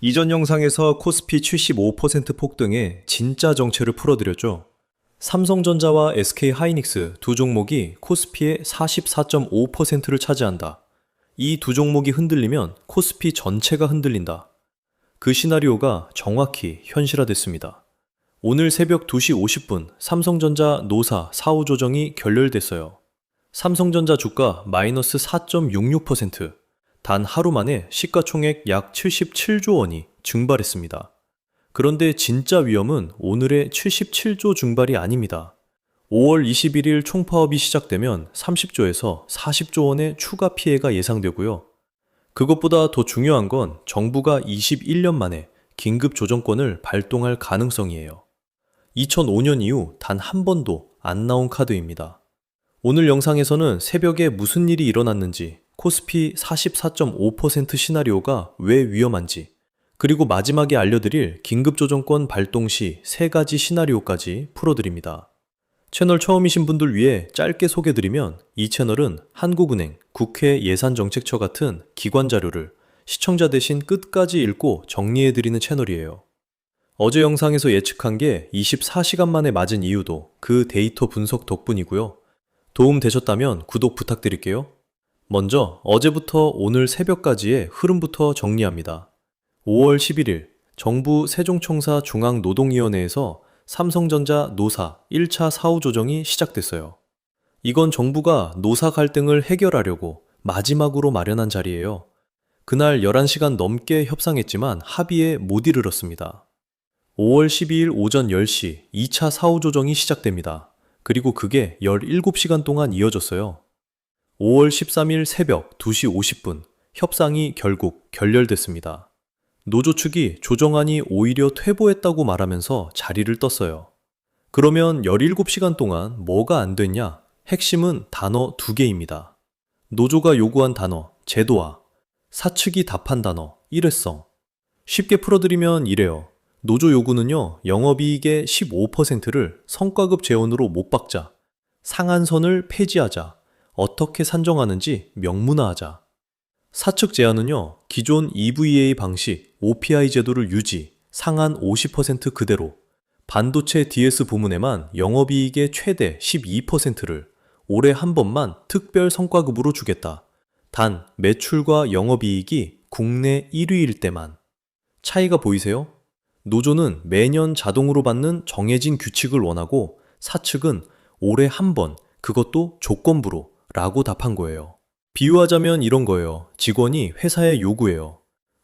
이전 영상에서 코스피 75% 폭등의 진짜 정체를 풀어드렸죠. 삼성전자와 SK하이닉스 두 종목이 코스피의 44.5%를 차지한다. 이 두 종목이 흔들리면 코스피 전체가 흔들린다. 그 시나리오가 정확히 현실화됐습니다. 오늘 새벽 2시 50분 삼성전자 노사 사후 조정이 결렬됐어요. 삼성전자 주가 마이너스 4.66%, 단 하루 만에 시가총액 약 77조 원이 증발했습니다. 그런데 진짜 위험은 오늘의 77조 증발이 아닙니다. 5월 21일 총파업이 시작되면 30조에서 40조 원의 추가 피해가 예상되고요. 그것보다 더 중요한 건 정부가 21년 만에 긴급 조정권을 발동할 가능성이에요. 2005년 이후 단 한 번도 안 나온 카드입니다. 오늘 영상에서는 새벽에 무슨 일이 일어났는지, 코스피 44.5% 시나리오가 왜 위험한지, 그리고 마지막에 알려드릴 긴급조정권 발동 시 3가지 시나리오까지 풀어드립니다. 채널 처음이신 분들 위해 짧게 소개드리면, 이 채널은 한국은행, 국회 예산정책처 같은 기관 자료를 시청자 대신 끝까지 읽고 정리해드리는 채널이에요. 어제 영상에서 예측한 게 24시간 만에 맞은 이유도 그 데이터 분석 덕분이고요. 도움 되셨다면 구독 부탁드릴게요. 먼저 어제부터 오늘 새벽까지의 흐름부터 정리합니다. 5월 11일 정부 세종청사 중앙노동위원회에서 삼성전자 노사 1차 사후 조정이 시작됐어요. 이건 정부가 노사 갈등을 해결하려고 마지막으로 마련한 자리예요. 그날 11시간 넘게 협상했지만 합의에 못 이르렀습니다. 5월 12일 오전 10시 2차 사후 조정이 시작됩니다. 그리고 그게 17시간 동안 이어졌어요. 5월 13일 새벽 2시 50분 협상이 결국 결렬됐습니다. 노조 측이 조정안이 오히려 퇴보했다고 말하면서 자리를 떴어요. 그러면 17시간 동안 뭐가 안 됐냐? 핵심은 단어 2개입니다. 노조가 요구한 단어, 제도화, 사측이 답한 단어, 일회성. 쉽게 풀어드리면 이래요. 노조 요구는요, 영업이익의 15%를 성과급 재원으로 못 박자, 상한선을 폐지하자, 어떻게 산정하는지 명문화하자. 사측 제안은요, 기존 EVA 방식, OPI 제도를 유지, 상한 50% 그대로, 반도체 DS 부문에만 영업이익의 최대 12%를 올해 한 번만 특별 성과급으로 주겠다. 단, 매출과 영업이익이 국내 1위일 때만. 차이가 보이세요? 노조는 매년 자동으로 받는 정해진 규칙을 원하고, 사측은 올해 한 번, 그것도 조건부로 라고 답한 거예요. 비유하자면 이런 거예요. 직원이 회사에 요구해요.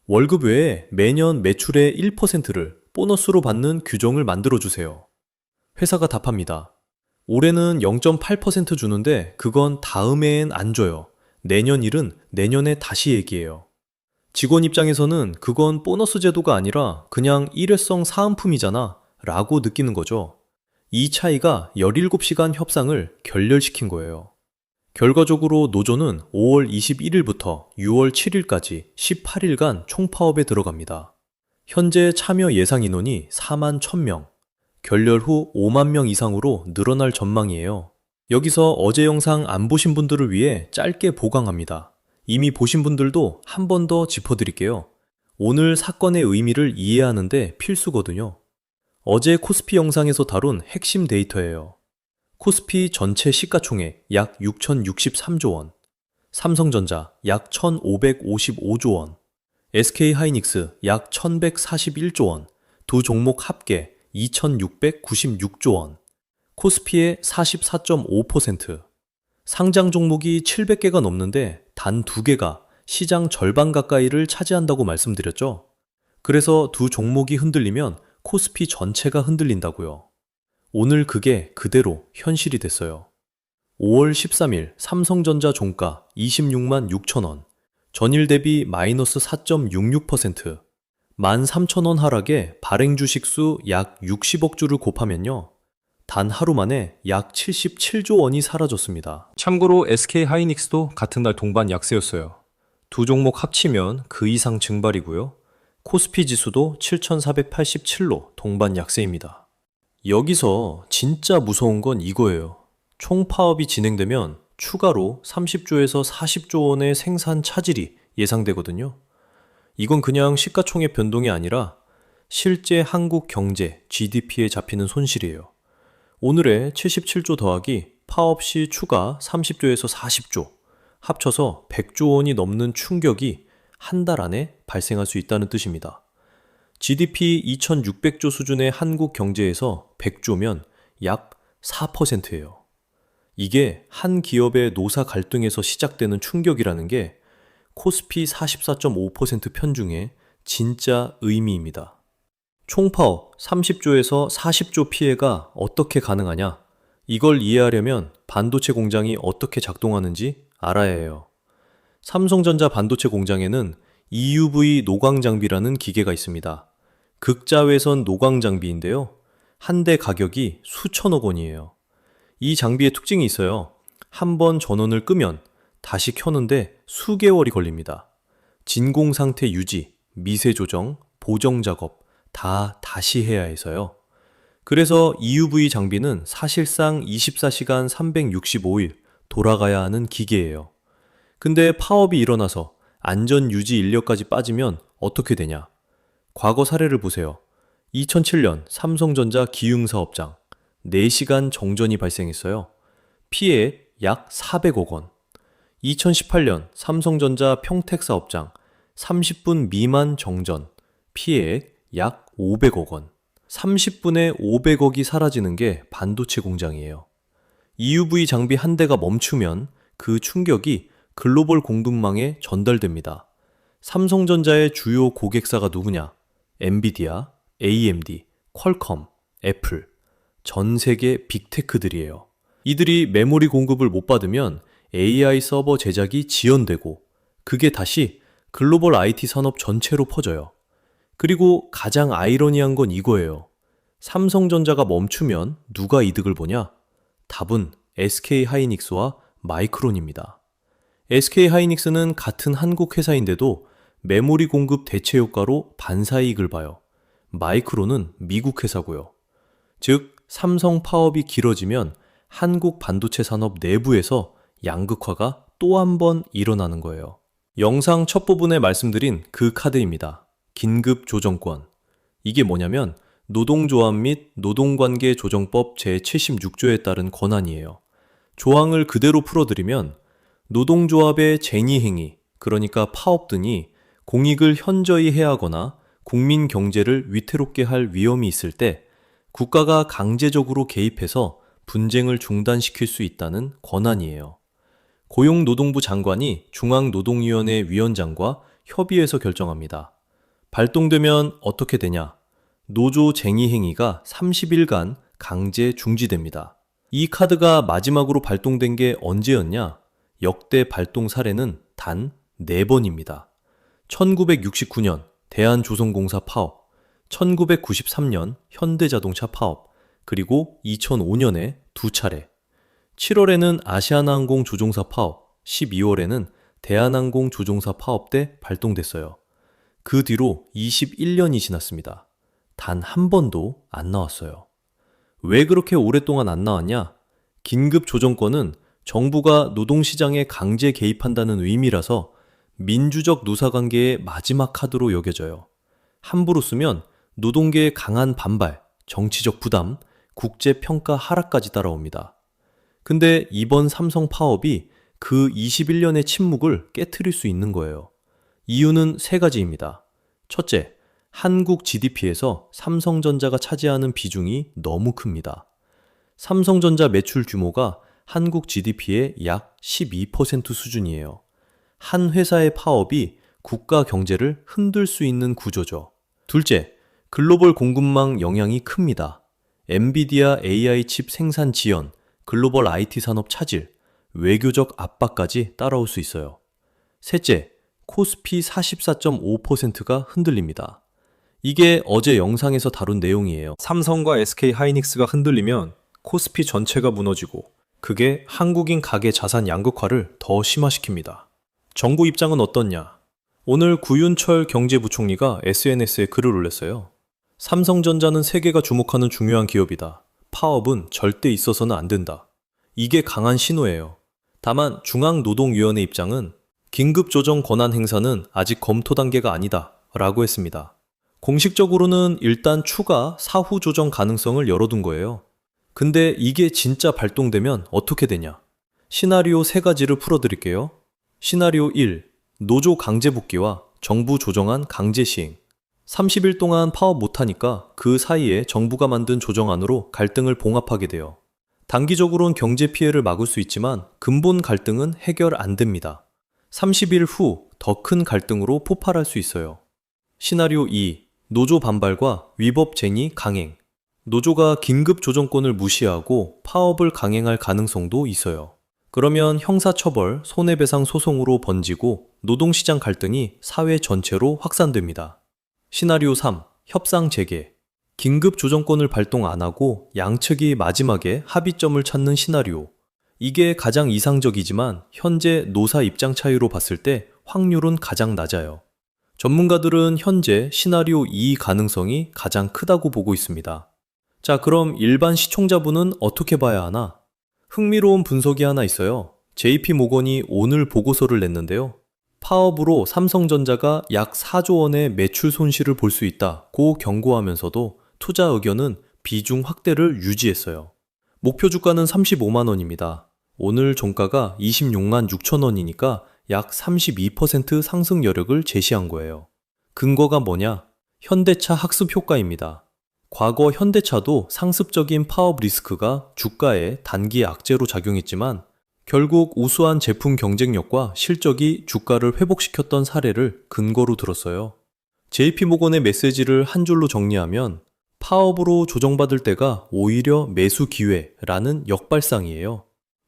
월급 외에 매년 매출의 1%를 보너스로 받는 규정을 만들어주세요. 회사가 답합니다. 올해는 0.8% 주는데 그건 다음 해엔 안 줘요. 내년 일은 내년에 다시 얘기해요. 직원 입장에서는 그건 보너스 제도가 아니라 그냥 일회성 사은품이잖아 라고 느끼는 거죠. 이 차이가 17시간 협상을 결렬시킨 거예요. 결과적으로 노조는 5월 21일부터 6월 7일까지 18일간 총파업에 들어갑니다. 현재 참여 예상 인원이 4만 1000명, 결렬 후 5만 명 이상으로 늘어날 전망이에요. 여기서 어제 영상 안 보신 분들을 위해 짧게 보강합니다. 이미 보신 분들도 한 번 더 짚어드릴게요. 오늘 사건의 의미를 이해하는데 필수거든요. 어제 코스피 영상에서 다룬 핵심 데이터예요. 코스피 전체 시가총액 약 6,063조 원, 삼성전자 약 1,555조 원, SK하이닉스 약 1,141조 원, 두 종목 합계 2,696조 원, 코스피의 44.5%, 상장 종목이 700개가 넘는데 단 2개가 시장 절반 가까이를 차지한다고 말씀드렸죠. 그래서 두 종목이 흔들리면 코스피 전체가 흔들린다고요. 오늘 그게 그대로 현실이 됐어요. 5월 13일 삼성전자 종가 26만 6천 원, 전일 대비 마이너스 4.66%, 13,000원 하락에 발행 주식수 약 60억 주를 곱하면요, 단 하루 만에 약 77조 원이 사라졌습니다. 참고로 SK하이닉스도 같은 날 동반 약세였어요. 두 종목 합치면 그 이상 증발이고요. 코스피 지수도 7,487로 동반 약세입니다. 여기서 진짜 무서운 건 이거예요. 총파업이 진행되면 추가로 30조에서 40조 원의 생산 차질이 예상되거든요. 이건 그냥 시가총액 변동이 아니라 실제 한국 경제 GDP에 잡히는 손실이에요. 오늘의 77조 더하기 파업 시 추가 30조에서 40조, 합쳐서 100조 원이 넘는 충격이 한 달 안에 발생할 수 있다는 뜻입니다. GDP 2600조 수준의 한국 경제에서 100조면 약 4%예요. 이게 한 기업의 노사 갈등에서 시작되는 충격이라는 게 코스피 44.5% 편중의 진짜 의미입니다. 총파업 30조에서 40조 피해가 어떻게 가능하냐? 이걸 이해하려면 반도체 공장이 어떻게 작동하는지 알아야 해요. 삼성전자 반도체 공장에는 EUV 노광 장비라는 기계가 있습니다. 극자외선 노광 장비인데요. 한 대 가격이 수천억 원이에요. 이 장비의 특징이 있어요. 한번 전원을 끄면 다시 켜는데 수개월이 걸립니다. 진공 상태 유지, 미세 조정, 보정 작업 다 다시 해야 해서요. 그래서 EUV 장비는 사실상 24시간 365일 돌아가야 하는 기계예요. 근데 파업이 일어나서 안전 유지 인력까지 빠지면 어떻게 되냐? 과거 사례를 보세요. 2007년 삼성전자 기흥사업장 4시간 정전이 발생했어요. 피해 약 400억 원. 2018년 삼성전자 평택사업장 30분 미만 정전, 피해액 약 500억 원. 30분에 500억이 사라지는 게 반도체 공장이에요. EUV 장비 한 대가 멈추면 그 충격이 글로벌 공급망에 전달됩니다. 삼성전자의 주요 고객사가 누구냐? 엔비디아, AMD, 퀄컴, 애플. 전 세계 빅테크들이에요. 이들이 메모리 공급을 못 받으면 AI 서버 제작이 지연되고 그게 다시 글로벌 IT 산업 전체로 퍼져요. 그리고 가장 아이러니한 건 이거예요. 삼성전자가 멈추면 누가 이득을 보냐? 답은 SK하이닉스와 마이크론입니다. SK하이닉스는 같은 한국 회사인데도 메모리 공급 대체 효과로 반사이익을 봐요. 마이크론은 미국 회사고요. 즉, 삼성 파업이 길어지면 한국 반도체 산업 내부에서 양극화가 또 한 번 일어나는 거예요. 영상 첫 부분에 말씀드린 그 카드입니다. 긴급 조정권. 이게 뭐냐면 노동조합 및 노동관계조정법 제76조에 따른 권한이에요. 조항을 그대로 풀어드리면 노동조합의 쟁의행위, 그러니까 파업 등이 공익을 현저히 해하거나 국민 경제를 위태롭게 할 위험이 있을 때 국가가 강제적으로 개입해서 분쟁을 중단시킬 수 있다는 권한이에요. 고용노동부 장관이 중앙노동위원회 위원장과 협의해서 결정합니다. 발동되면 어떻게 되냐? 노조 쟁의 행위가 30일간 강제 중지됩니다. 이 카드가 마지막으로 발동된 게 언제였냐? 역대 발동 사례는 단 4번입니다. 1969년 대한조선공사 파업, 1993년 현대자동차 파업, 그리고 2005년에 2차례. 7월에는 아시아나항공 조종사 파업, 12월에는 대한항공 조종사 파업 때 발동됐어요. 그 뒤로 21년이 지났습니다. 단 한 번도 안 나왔어요. 왜 그렇게 오랫동안 안 나왔냐? 긴급 조정권은 정부가 노동시장에 강제 개입한다는 의미라서 민주적 노사관계의 마지막 카드로 여겨져요. 함부로 쓰면 노동계의 강한 반발, 정치적 부담, 국제평가 하락까지 따라옵니다. 근데 이번 삼성 파업이 그 21년의 침묵을 깨트릴 수 있는 거예요. 이유는 3가지입니다. 첫째, 한국 GDP에서 삼성전자가 차지하는 비중이 너무 큽니다. 삼성전자 매출 규모가 한국 GDP의 약 12% 수준이에요. 한 회사의 파업이 국가 경제를 흔들 수 있는 구조죠. 둘째, 글로벌 공급망 영향이 큽니다. 엔비디아 AI 칩 생산 지연, 글로벌 IT 산업 차질, 외교적 압박까지 따라올 수 있어요. 셋째, 코스피 44.5%가 흔들립니다. 이게 어제 영상에서 다룬 내용이에요. 삼성과 SK하이닉스가 흔들리면 코스피 전체가 무너지고 그게 한국인 가계 자산 양극화를 더 심화시킵니다. 정부 입장은 어떻냐? 오늘 구윤철 경제부총리가 SNS에 글을 올렸어요. 삼성전자는 세계가 주목하는 중요한 기업이다. 파업은 절대 있어서는 안 된다. 이게 강한 신호예요. 다만 중앙노동위원회 입장은 긴급 조정 권한 행사는 아직 검토 단계가 아니다 라고 했습니다. 공식적으로는 일단 추가 사후 조정 가능성을 열어둔 거예요. 근데 이게 진짜 발동되면 어떻게 되냐? 시나리오 3가지를 풀어드릴게요. 시나리오 1. 노조 강제 복귀와 정부 조정안 강제 시행. 30일 동안 파업 못하니까 그 사이에 정부가 만든 조정안으로 갈등을 봉합하게 돼요. 단기적으로는 경제 피해를 막을 수 있지만 근본 갈등은 해결 안 됩니다. 30일 후 더 큰 갈등으로 폭발할 수 있어요. 시나리오 2. 노조 반발과 위법 쟁의 강행. 노조가 긴급 조정권을 무시하고 파업을 강행할 가능성도 있어요. 그러면 형사처벌, 손해배상 소송으로 번지고 노동시장 갈등이 사회 전체로 확산됩니다. 시나리오 3. 협상 재개. 긴급 조정권을 발동 안 하고 양측이 마지막에 합의점을 찾는 시나리오. 이게 가장 이상적이지만 현재 노사 입장 차이로 봤을 때 확률은 가장 낮아요. 전문가들은 현재 시나리오 2 가능성이 가장 크다고 보고 있습니다. 자, 그럼 일반 시청자분은 어떻게 봐야 하나? 흥미로운 분석이 하나 있어요. JP모건이 오늘 보고서를 냈는데요. 파업으로 삼성전자가 약 4조 원의 매출 손실을 볼 수 있다고 경고하면서도 투자 의견은 비중 확대를 유지했어요. 목표 주가는 35만 원입니다. 오늘 종가가 26만 6천 원이니까 약 32% 상승 여력을 제시한 거예요. 근거가 뭐냐? 현대차 학습 효과입니다. 과거 현대차도 상습적인 파업 리스크가 주가에 단기 악재로 작용했지만 결국 우수한 제품 경쟁력과 실적이 주가를 회복시켰던 사례를 근거로 들었어요. JP모건의 메시지를 한 줄로 정리하면 파업으로 조정받을 때가 오히려 매수 기회라는 역발상이에요.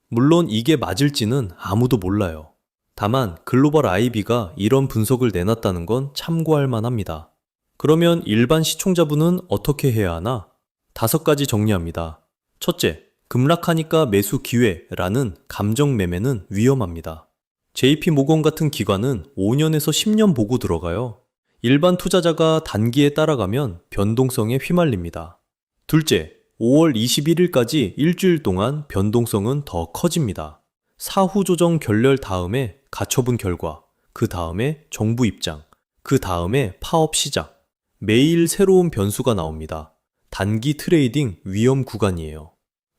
물론 이게 맞을지는 아무도 몰라요. 다만 글로벌 IB가 이런 분석을 내놨다는 건 참고할 만합니다. 그러면 일반 시청자분은 어떻게 해야 하나? 5가지 정리합니다. 첫째, 급락하니까 매수 기회라는 감정 매매는 위험합니다. JP모건 같은 기관은 5년에서 10년 보고 들어가요. 일반 투자자가 단기에 따라가면 변동성에 휘말립니다. 둘째, 5월 21일까지 일주일 동안 변동성은 더 커집니다. 사후 조정 결렬 다음에 가처분 결과, 그 다음에 정부 입장, 그 다음에 파업 시작. 매일 새로운 변수가 나옵니다. 단기 트레이딩 위험 구간이에요.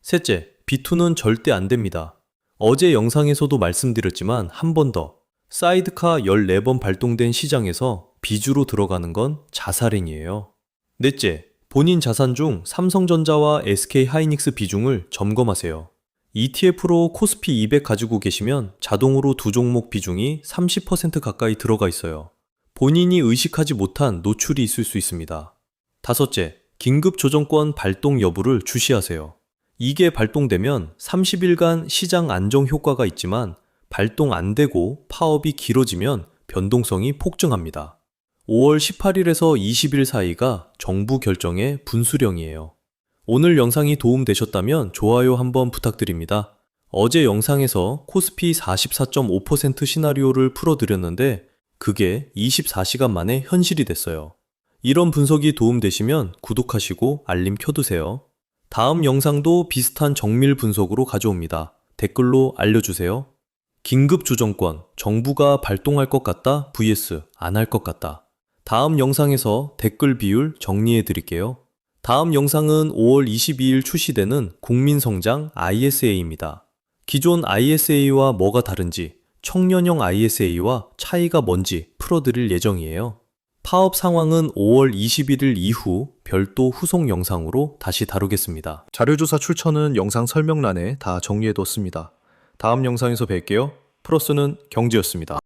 셋째, B2는 절대 안 됩니다. 어제 영상에서도 말씀드렸지만 한 번 더, 사이드카 14번 발동된 시장에서 비주로 들어가는 건 자살행위예요. 넷째, 본인 자산 중 삼성전자와 SK하이닉스 비중을 점검하세요. ETF로 코스피 200 가지고 계시면 자동으로 두 종목 비중이 30% 가까이 들어가 있어요. 본인이 의식하지 못한 노출이 있을 수 있습니다. 다섯째, 긴급 조정권 발동 여부를 주시하세요. 이게 발동되면 30일간 시장 안정 효과가 있지만 발동 안 되고 파업이 길어지면 변동성이 폭증합니다. 5월 18일에서 20일 사이가 정부 결정의 분수령이에요. 오늘 영상이 도움되셨다면 좋아요 한번 부탁드립니다. 어제 영상에서 코스피 44.5% 시나리오를 풀어드렸는데 그게 24시간 만에 현실이 됐어요. 이런 분석이 도움되시면 구독하시고 알림 켜두세요. 다음 영상도 비슷한 정밀 분석으로 가져옵니다. 댓글로 알려주세요. 긴급 조정권, 정부가 발동할 것 같다 vs 안 할 것 같다. 다음 영상에서 댓글 비율 정리해 드릴게요. 다음 영상은 5월 22일 출시되는 국민성장 ISA입니다. 기존 ISA와 뭐가 다른지, 청년형 ISA와 차이가 뭔지 풀어드릴 예정이에요. 파업 상황은 5월 21일 이후 별도 후속 영상으로 다시 다루겠습니다. 자료조사 출처는 영상 설명란에 다 정리해뒀습니다. 다음 영상에서 뵐게요. 프로스는 경제였습니다.